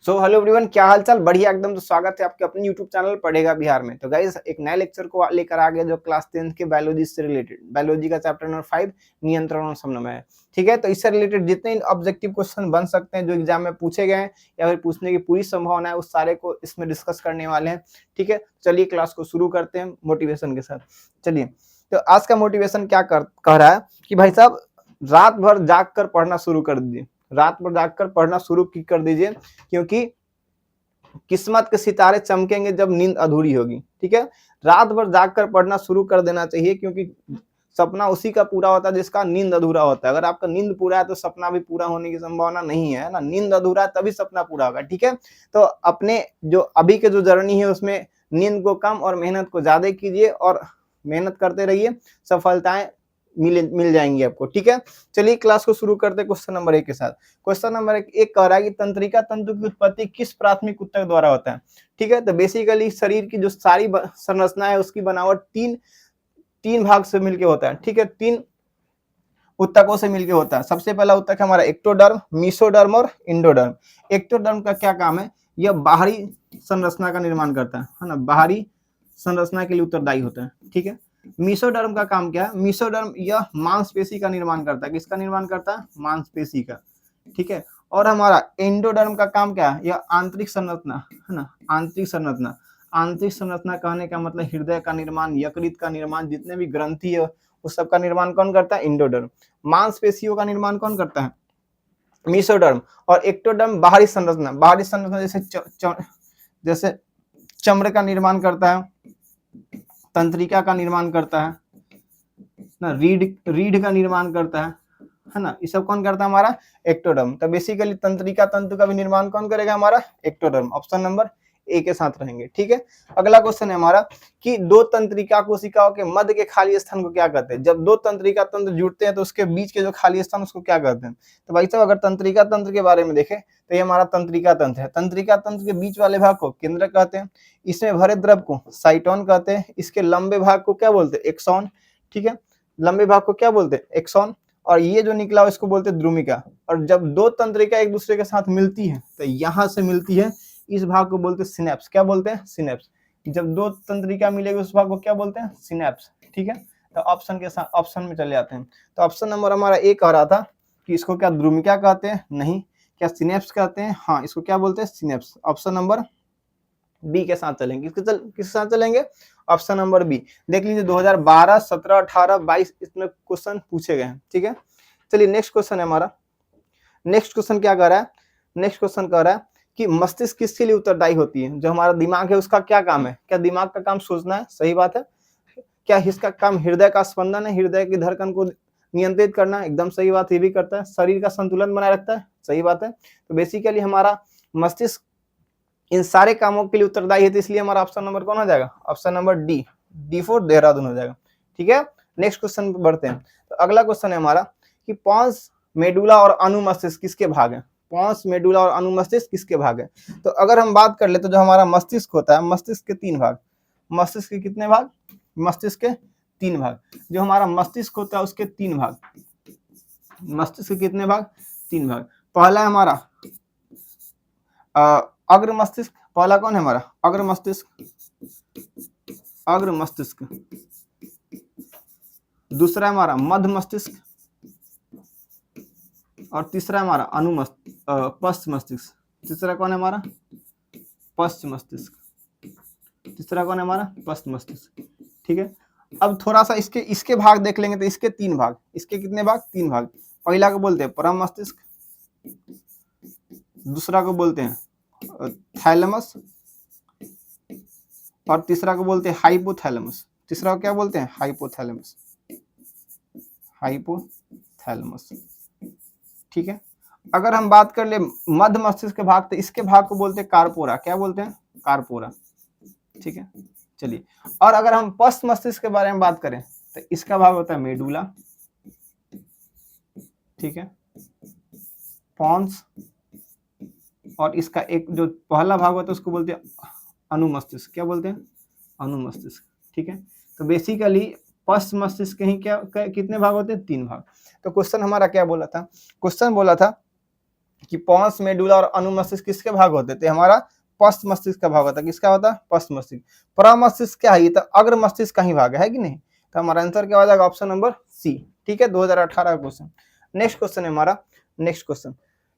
So hello everyone, क्या हाल चाल? बढ़िया एकदम। तो स्वागत है आपके अपने यूट्यूब चैनल पढ़ेगा बिहार में। तो गाइस एक नए लेक्चर को लेकर आ गए जो क्लास 10th के बायोलॉजी से रिलेटेड, बायोलॉजी का चैप्टर नंबर 5 नियंत्रण और समन्वय है। ठीक है, तो इससे रिलेटेड जितने ऑब्जेक्टिव क्वेश्चन बन सकते हैं जो एग्जाम में पूछे गए हैं या फिर पूछने की पूरी संभावना है, उस सारे को इसमें डिस्कस करने वाले हैं। ठीक है, चलिए क्लास को शुरू करते हैं मोटिवेशन के साथ। चलिए, तो आज का मोटिवेशन क्या कह रहा है कि भाई साहब रात भर जाग कर पढ़ना शुरू कर दीजिए। रात भर जागकर पढ़ना शुरू कर दीजिए, क्योंकि किस्मत के सितारे चमकेंगे जब नींद अधूरी होगी। ठीक है, रात भर जागकर पढ़ना शुरू कर देना चाहिए, क्योंकि सपना उसी का पूरा होता है जिसका नींद अधूरा होता है। अगर आपका नींद पूरा है तो सपना भी पूरा होने की संभावना नहीं है ना। नींद अधूरा है तभी सपना पूरा होगा। ठीक है, तो अपने जो अभी के जो जर्नी है उसमें नींद को कम और मेहनत को ज्यादा कीजिए और मेहनत करते रहिए, सफलताएं मिल जाएंगी आपको। ठीक है, चलिए क्लास को शुरू करते हैं क्वेश्चन नंबर 1 के साथ। क्वेश्चन नंबर एक कह रहा है कि तंत्रिका तंतु की उत्पत्ति किस प्राथमिक ऊतक द्वारा होता है। ठीक है, तो बेसिकली शरीर की जो सारी संरचना है उसकी बनावट तीन भाग से मिलके होता है। ठीक है, 3 ऊतकों से मिलके होता है। सबसे पहला ऊतक है हमारा एक्टोडर्म, मीसोडर्म और इंडोडर्म। एक्टोडर्म का क्या काम है? यह बाहरी संरचना का निर्माण करता है ना, बाहरी संरचना के लिए उत्तरदायी होता है। ठीक है, मीसोडर्म का काम क्या है? मीसोडर्म यह मांसपेशी का निर्माण करता है। किसका निर्माण करता है? मांसपेशी का। ठीक है, और हमारा एंडोडर्म का काम क्या है? यह आंतरिक संरचना है ना, आंतरिक संरचना। आंतरिक संरचना कहने का मतलब हृदय का निर्माण, यकृत का निर्माण, जितने भी ग्रंथि है उस सब का निर्माण कौन करता है? एंडोडर्म। मांसपेशियों का निर्माण कौन करता है? मीसोडर्म। और एक्टोडर्म बाहरी संरचना, बाहरी संरचना जैसे चमड़े का निर्माण करता है, तंत्रिका का निर्माण करता है ना, रीढ़ का निर्माण करता है ना। ये सब कौन करता है? हमारा एक्टोडर्म। तो बेसिकली तंत्रिका तंतु का भी निर्माण कौन करेगा? हमारा एक्टोडर्म। ऑप्शन नंबर ए के साथ रहेंगे। ठीक है, अगला क्वेश्चन है हमारा कि दो तंत्रिका कोशिकाओं के मध्य के खाली स्थान को क्या कहते हैं? जब दो तंत्रिका तंत्र जुड़ते हैं तो उसके बीच के जो खाली स्थान उसको क्या कहते हैं? तो भाई साहब अगर तंत्रिका तंत्र के बारे में देखें तो ये हमारा तंत्रिका तंत्र है। तंत्रिका तंत्र के बीच वाले भाग को केंद्रक कहते हैं, इसमें भरे द्रव को साइटोन कहते हैं, इसके लंबे भाग को क्या बोलते हैं? एक्सॉन। ठीक है, लंबे भाग को क्या बोलते हैं? एक्सॉन। और ये जो निकला इसको बोलते हैं द्रुमिका। और जब दो तंत्रिका एक दूसरे के साथ मिलती है तो यहां से मिलती है, इस भाग को बोलते हैं सिनेप्स। क्या बोलते हैं? सिनेप्स। जब दो तंत्रिका मिलेगी उस भाग को क्या बोलते हैं? सिनेप्स। ठीक है, तो ऑप्शन के साथ ऑप्शन में चले जाते हैं। तो ऑप्शन नंबर हमारा ए कह रहा था कि इसको क्या द्रुमिका कहते हैं? नहीं। क्या सिनेप्स कहते हैं? हाँ, इसको क्या बोलते हैं? सिनेप्स। ऑप्शन नंबर बी के साथ चलेंगे। किसके साथ चलेंगे? Option number B. देख लीजिए 2012, 17, 18, 22 इसमें क्वेश्चन पूछे गए हैं। ठीक है, चलिए नेक्स्ट क्वेश्चन है हमारा। नेक्स्ट क्वेश्चन क्या कर रहा है? नेक्स्ट क्वेश्चन कह रहा है कि मस्तिष्क किसके लिए उत्तरदायी होती है? जो हमारा दिमाग है उसका क्या काम है? क्या दिमाग का काम सोचना है? सही बात है। क्या इसका काम हृदय का स्पंदन है, हृदय की धड़कन को नियंत्रित करना? एकदम सही बात, ये भी करता है। शरीर का संतुलन बनाए रखता है? सही बात है। तो बेसिकली हमारा मस्तिष्क इन सारे कामों के लिए उत्तरदायी है, तो इसलिए हमारा ऑप्शन नंबर कौन हो जाएगा? Option number D for Dehradun हो जाएगा। ठीक है, नेक्स्ट क्वेश्चन पर बढ़ते हैं। तो अगला क्वेश्चन है हमारा कि पॉन्स मेडुला और अनुमस्तिष्क किसके भाग है? पॉन्स मेडुला और अनुमस्तिष्क किसके भाग है? तो अगर हम बात कर ले तो जो हमारा मस्तिष्क होता है, मस्तिष्क के 3 भाग। मस्तिष्क के कितने भाग? मस्तिष्क के 3 भाग। जो हमारा मस्तिष्क होता है उसके 3 भाग। मस्तिष्क के कितने भाग? 3 भाग। पहला है हमारा अग्र मस्तिष्क। पहला कौन है हमारा? अग्र मस्तिष्क। अग्र मस्तिष्क। दूसरा है हमारा मध्य मस्तिष्क और तीसरा हमारा पश्च मस्तिष्क। तीसरा कौन है हमारा? पश्च मस्तिष्क। तीसरा कौन है हमारा? पश्च मस्तिष्क। ठीक है, अब थोड़ा सा इसके भाग देख लेंगे तो इसके 3 भाग। इसके कितने भाग? 3 भाग। पहला को बोलते हैं परम मस्तिष्क, दूसरा को बोलते हैं थैलेमस और तीसरा को बोलते हैं हाइपोथैलेमस। तीसरा को क्या बोलते हैं? हाइपोथैलेमस। हाइपोथैलेमस। ठीक है, अगर हम बात कर ले मध्य मस्तिष्क के भाग तो इसके भाग को बोलते हैं कार्पोरा। क्या बोलते हैं? कार्पोरा। ठीक है, चलिए। और अगर हम पश्च मस्तिष्क के बारे में बात करें तो इसका भाग होता है मेडुला। ठीक है, पॉन्स। और इसका एक जो पहला भाग होता है उसको बोलते हैं अनुमस्तिष्क। क्या बोलते हैं? अनुमस्तिष्क। ठीक है, तो बेसिकली पश्च मस्तिष्क के ही कितने भाग होते हैं? 3 भाग। तो क्वेश्चन हमारा क्या बोला था? क्वेश्चन बोला था कि पॉन्स मेडुला और अनुमस्तिष्क किसके भाग होते थे, हमारा पश्च मस्तिष्क का भाग होता है। किसका होता है, पश्च मस्तिष्क। प्रमस्तिष्क क्या है, ये तो अग्र मस्तिष्क का ही भाग है कि नहीं। तो हमारा आंसर क्या हो जाएगा, ऑप्शन नंबर सी। ठीक है, 2018 का क्वेश्चन। नेक्स्ट क्वेश्चन है हमारा, नेक्स्ट क्वेश्चन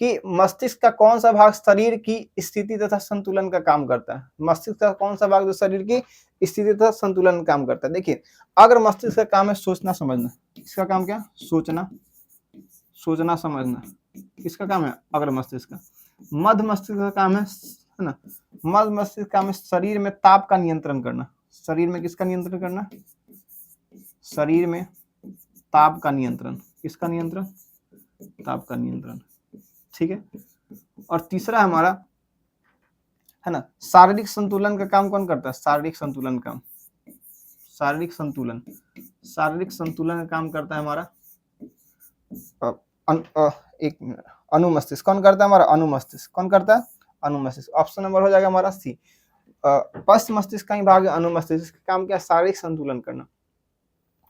कि मस्तिष्क का कौन सा भाग शरीर की स्थिति तथा संतुलन का काम करता है। मस्तिष्क का कौन सा भाग जो शरीर की स्थिति तथा संतुलन का काम करता है। देखिए, अग्र मस्तिष्क का काम है सोचना समझना। इसका काम क्या, सोचना, सोचना समझना। किसका काम है, अग्र मस्तिष्क का। मध्य मस्तिष्क का काम है ना, मध्य मस्तिष्क का काम है शरीर में ताप का नियंत्रण करना। शरीर में किसका नियंत्रण करना, शरीर में ताप का नियंत्रण। किसका नियंत्रण, ताप का नियंत्रण। ठीक है, और तीसरा हमारा है ना, शारीरिक संतुलन का काम कौन करता है, शारीरिक संतुलन काम, शारीरिक संतुलन, शारीरिक संतुलन का काम करता है हमारा एक अनुमस्तिष्क। कौन करता है, हमारा अनुमस्तिष्क। कौन करता है, अनुमस्तिष्क। ऑप्शन नंबर हो जाएगा हमारा सी। पश्च मस्तिष्क का ही भाग है अनुमस्तिष्क। काम क्या, शारीरिक संतुलन करना।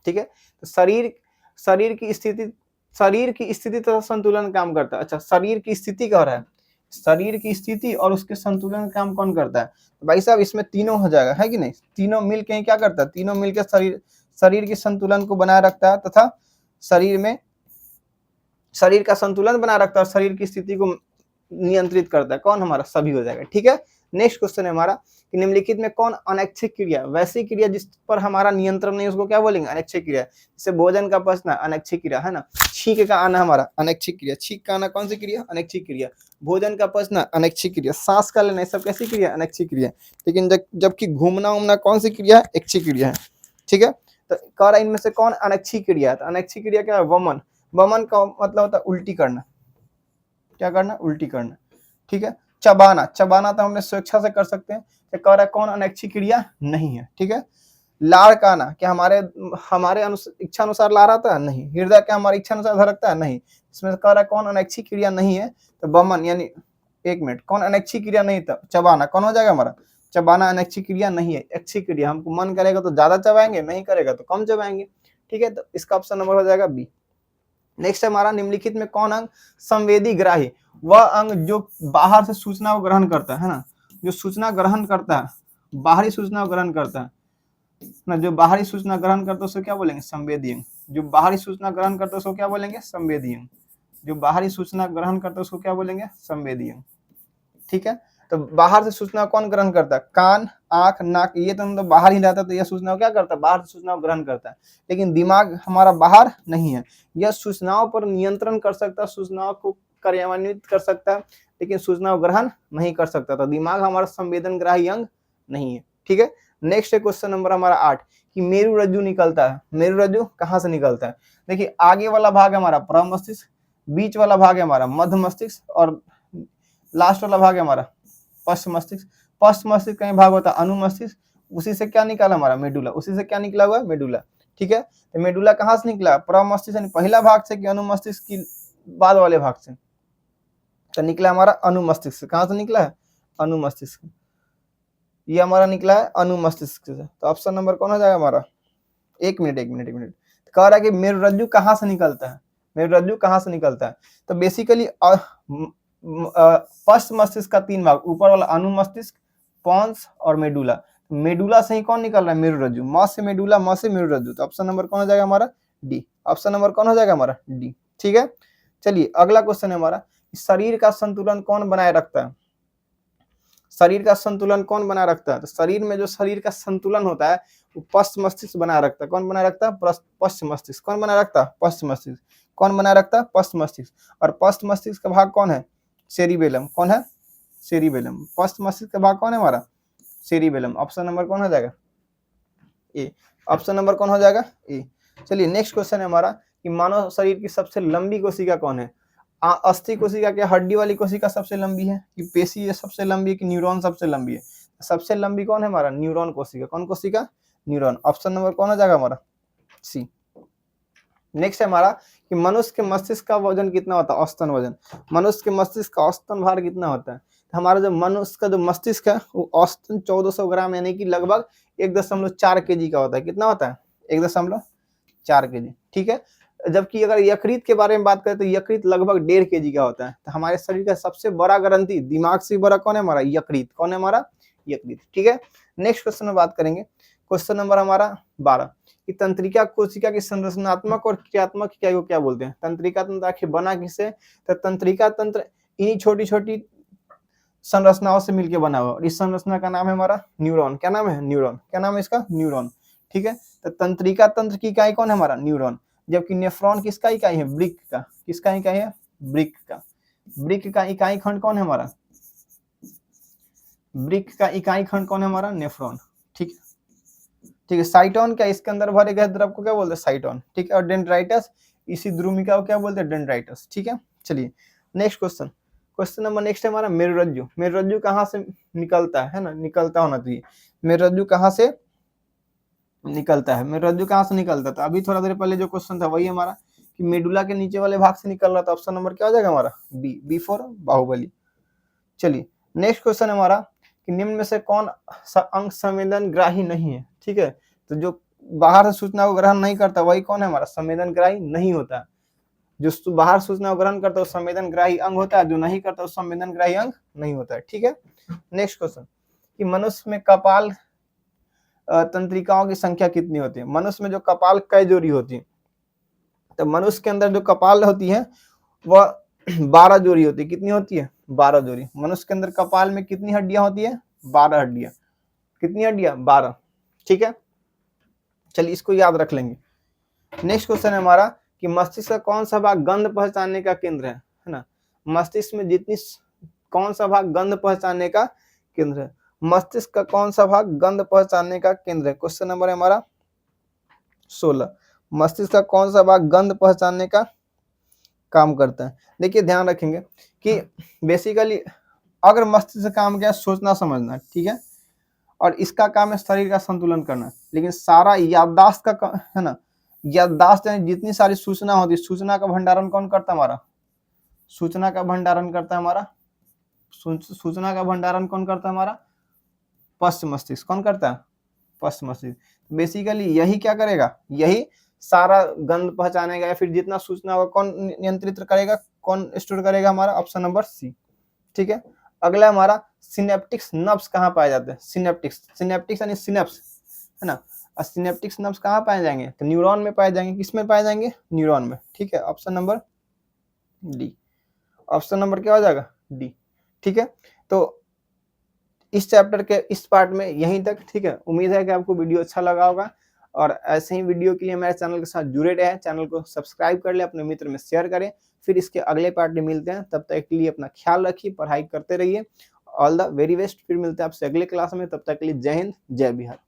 ठीक है, तो शरीर की स्थिति तथा संतुलन काम करता है। अच्छा, शरीर की स्थिति क्या हो रहा है, शरीर की स्थिति और उसके संतुलन का काम कौन करता है। तो भाई साहब इसमें तीनों हो जाएगा, है कि नहीं। तीनों मिलके क्या करता है, तीनों मिलके शरीर के संतुलन को बनाए रखता है तथा शरीर का संतुलन बनाए रखता है और शरीर की स्थिति को नियंत्रित करता है। कौन, हमारा सभी हो जाएगा। ठीक है, नेक्स्ट क्वेश्चन है हमारा कि निम्नलिखित में कौन अनैच्छिक क्रिया, वैसी क्रिया जिस पर हमारा नियंत्रण नहीं, उसको क्या बोलेंगे, अनैच्छिक क्रिया। जैसे भोजन का पचना, अनैच्छिक क्रिया है ना। छींक का आना हमारा अनैच्छिक क्रिया, छींक का आना कौन सी क्रिया, अनैच्छिक क्रिया। भोजन का पचना अनैच्छिक क्रिया, सांस का लेना, सब कैसी क्रिया, अनैच्छिक क्रिया। लेकिन जबकि घूमना उमना कौन सी क्रिया है, ऐच्छिक क्रिया है। ठीक है, तो कह रहा है इनमें से कौन अनैच्छिक क्रिया है। तो अनैच्छिक क्रिया क्या है, वमन। वमन का मतलब होता है उल्टी करना। क्या करना, उल्टी करना। ठीक है, चबाना, चबाना तो हमने स्वेच्छा से कर सकते हैं। तो कह रहा है कौन अनैच्छिक क्रिया नहीं है। ठीक है, लाड़ का आना, क्या हमारे इच्छा अनुसार लाड़ आता है, नहीं। हृदय क्या हमारी इच्छा अनुसार धड़कता है, नहीं। इसमें कह रहा है कौन अनैच्छिक क्रिया नहीं है, तो वमन यानी, एक मिनट, कौन अनैच्छिक क्रिया नहीं था, चबाना। कौन हो जाएगा हमारा, चबाना अनैच्छिक क्रिया नहीं है, ऐच्छिक क्रिया। हमको मन करेगा तो ज्यादा चबाएंगे, नहीं करेगा तो कम चबाएंगे। ठीक है, तो इसका ऑप्शन नंबर हो जाएगा बी। नेक्स्ट हमारा, निम्नलिखित में कौन अंग संवेदी ग्राही, वह अंग जो बाहर से सूचना को ग्रहण करता है ना, जो सूचना ग्रहण करता है, बाहरी सूचना को ग्रहण करता है ना, जो बाहरी सूचना ग्रहण करता है उसको क्या बोलेंगे, संवेदी अंग। जो बाहरी सूचना ग्रहण करता है उसको क्या बोलेंगे, संवेदी अंग। जो बाहरी सूचना ग्रहण करता है उसको क्या बोलेंगे, संवेदी अंग। ठीक है, तो बाहर से सूचना कौन ग्रहण करता है, कान, आंख, नाक, ये तो बाहर ही रहता है। तो यह सूचना क्या करता है, बाहर से सूचना ग्रहण करता है। लेकिन दिमाग हमारा बाहर नहीं है, यह सूचनाओं पर नियंत्रण कर सकता है, सूचनाओं को कार्यान्वित कर सकता है, लेकिन सूचना ग्रहण नहीं कर सकता। तो दिमाग हमारा संवेदन ग्राही अंग नहीं है। ठीक है, नेक्स्ट क्वेश्चन नंबर हमारा 8 कि मेरुरज्जु निकलता है। मेरुरज्जु कहाँ से निकलता है। देखिए, आगे वाला भाग है हमारा प्रमस्तिष्क, बीच वाला भाग है हमारा मध्य मस्तिष्क और लास्ट वाला भाग है हमारा पश्च मस्तिष्क। पश्च मस्तिष्क का भाग होता है अनुमस्तिष्क। उसी से क्या निकाला हमारा, मेडुला। उसी से क्या निकला हुआ है, मेडुला। ठीक है, तो मेडुला कहाँ से निकला, प्रमस्तिष्क यानी पहला भाग से कि अनुमस्तिष्क की बाद वाले भाग से। तो निकला हमारा अनुमस्तिष्क। कहाँ से निकला है, अनुमस्तिष्क। ये हमारा निकला है अनुमस्तिष्क से। तो ऑप्शन नंबर कौन हो जाएगा हमारा, एक मिनट। कह रहा है कि मेरुरज्जु कहाँ से निकलता है, मेरुरज्जु कहाँ से निकलता है। तो बेसिकली पश्च मस्तिष्क का 3 भाग, ऊपर वाला अनुमस्तिष्क, पॉन्स और मेडुला। मेडुला से ही कौन निकल रहा है, मेरुरज्जु। म से मेडुला, म से मेरुरज्जु। तो ऑप्शन नंबर कौन हो जाएगा हमारा, डी। ऑप्शन नंबर कौन हो जाएगा हमारा, डी। ठीक है, चलिए अगला क्वेश्चन है हमारा, शरीर का संतुलन कौन बनाए रखता है। शरीर का संतुलन कौन बनाए रखता है। तो शरीर में जो शरीर का संतुलन होता है वो पश्च मस्तिष्क बनाए रखता है। कौन बनाए रखता है, पश्च मस्तिष्क। कौन बनाए रखता है, पश्च मस्तिष्क। कौन बनाए रखता है, पश्च मस्तिष्क। और पश्च मस्तिष्क का भाग कौन है, सेरिबेलम। कौन है, सेरिबेलम। पश्च मस्तिष्क का भाग कौन है हमारा, सेरिबेलम। ऑप्शन नंबर कौन हो जाएगा, ए। ऑप्शन नंबर कौन हो जाएगा, ए। चलिए नेक्स्ट क्वेश्चन है हमारा कि मानव शरीर की सबसे लंबी कोशिका कौन है। अस्थि कोशिका क्या हड्डी वाली कोशिका सबसे लंबी है, कि पेशी सबसे लंबी है, कि न्यूरॉन सबसे लंबी है। सबसे लंबी कौन है हमारा, न्यूरॉन कोशिका। कौन कोशिका, न्यूरॉन। ऑप्शन नंबर कौन हो जाएगा हमारा, सी। नेक्स्ट है हमारा कि मनुष्य के मस्तिष्क का वजन कितना होता है, औसतन वजन। मनुष्य के मस्तिष्क का औसतन भार कितना होता है। तो हमारा जो मनुष्य का जो मस्तिष्क है वो औसतन 1400 ग्राम यानी कि लगभग 1.4 kg का होता है। कितना होता है, 1.4 kg। ठीक है, जबकि अगर यकृत के बारे में बात करें तो यकृत लगभग 1.5 kg का होता है। तो हमारे शरीर का सबसे बड़ा ग्रंथि, दिमाग से बड़ा कौन है हमारा? यकृत। कौन है हमारा? यकृत। ठीक है, नेक्स्ट क्वेश्चन में बात करेंगे। क्वेश्चन नंबर हमारा 12 कि तंत्रिका कोशिका की संरचनात्मक और क्रियात्मक इकाई को क्या बोलते हैं? तंत्रिका तंत्र आखिर बना किससे? तो तंत्रिका तंत्र इन्हीं छोटी छोटी संरचनाओं से मिलकर बना हुआ, और इस संरचना का नाम है हमारा न्यूरॉन। क्या नाम है? न्यूरॉन। क्या नाम है इसका? न्यूरॉन। ठीक है, तो तंत्रिका तंत्र की इकाई कौन है हमारा? न्यूरॉन। जबकि नेफ्रॉन किसका इकाई है? वृक्क का। किसका इकाई है? वृक्क का। वृक्क का इकाई खंड कौन है हमारा? वृक्क का इकाई खंड कौन है हमारा? नेफ्रॉन। ठीक है, ठीक है। साइटोन क्या इसके अंदर भरे गए द्रव को क्या बोलते हैं? साइटोन। ठीक है, और डेंड्राइटस, इसी द्रुमिका को क्या बोलते हैं? डेंड्राइटस। ठीक है, चलिए next question. Question number next है हमारा मेरुरज्जु। मेरुरज्जु कहाँ से निकलता है ना? निकलता होना चाहिए। मेरुरज्जु कहाँ से निकलता है? मेरुरज्जु कहाँ से निकलता है? तो अभी थोड़ा देर पहले जो क्वेश्चन था वही हमारा कि मेडुला के नीचे वाले भाग से निकल रहा था। ऑप्शन नंबर क्या हो जाएगा हमारा? बी। B for Baahubali. चलिए नेक्स्ट क्वेश्चन है हमारा कि निम्न में से कौन सा अंग संवेदन ग्राही नहीं है? ठीक है, तो जो बाहर से सूचना को ग्रहण नहीं करता वही कौन है हमारा? संवेदन ग्राही नहीं होता। जो बाहर सूचना को ग्रहण करता है वो संवेदन ग्राही अंग होता है, जो नहीं करता वो संवेदन ग्राही अंग नहीं होता है। ठीक है, नेक्स्ट क्वेश्चन कि मनुष्य में कपाल तंत्रिकाओं की संख्या कितनी होती है? मनुष्य में जो कपाल कई जोड़ी होती है? तो मनुष्य के अंदर जो कपाल होती है वह 12 जोड़ी होती है। कितनी होती है? 12 जोड़ी। मनुष्य के अंदर कपाल में कितनी हड्डियां होती है? 12 हड्डियां। कितनी हड्डियां? 12। ठीक है, चलिए इसको याद रख लेंगे। नेक्स्ट क्वेश्चन है हमारा कि मस्तिष्क का कौन सा भाग गंध पहचानने का केंद्र है ना? मस्तिष्क में जितनी कौन सा भाग गंध पहचानने का केंद्र है? मस्तिष्क का कौन सा भाग गंध पहचानने का केंद्र है? क्वेश्चन नंबर है हमारा 16। मस्तिष्क का कौन सा भाग गंध पहचानने का काम करता है? देखिए ध्यान रखेंगे कि बेसिकली अगर मस्तिष्क का काम क्या है? सोचना समझना। ठीक है, और इसका काम है शरीर का संतुलन करना। लेकिन सारा याददाश्त का है ना, याददाश्त यानी जितनी सारी सूचना होती है, सूचना का भंडारण कौन करता है हमारा? सूचना का भंडारण करता है हमारा सूचना का भंडारण कौन करता है हमारा? पश्च मस्तिष्क। कौन करता है? पश्च मस्तिष्क। बेसिकली यही क्या करेगा? यही सारा गंध पहचानेगा या फिर जितना सूचना होगा कौन नियंत्रित करेगा? कौन स्टोर करेगा? हमारा ऑप्शन नंबर सी। ठीक है, अगला हमारा सिनेप्टिक्स नर्व्स कहाँ पाए जाते हैं? सिनेप्टिक्स यानी सिनेप्स है ना, सिनेप्टिक्स नर्व्स कहाँ पाए जाएंगे? तो न्यूरॉन में पाए जाएंगे। किस में पाए जाएंगे? न्यूरॉन में। ठीक है, option number D. Option number क्या हो जाएगा? डी। ठीक है, तो इस चैप्टर के इस पार्ट में यहीं तक। ठीक है, उम्मीद है कि आपको वीडियो अच्छा लगा होगा, और ऐसे ही वीडियो के लिए हमारे चैनल के साथ जुड़े रहे। चैनल को सब्सक्राइब कर ले, अपने मित्र में शेयर करें। फिर इसके अगले पार्ट में मिलते हैं, तब तक के लिए अपना ख्याल रखिए, पढ़ाई करते रहिए। All the very best. फिर मिलते हैं आपसे अगले क्लास में, तब तक के लिए जय हिंद, जय बिहार।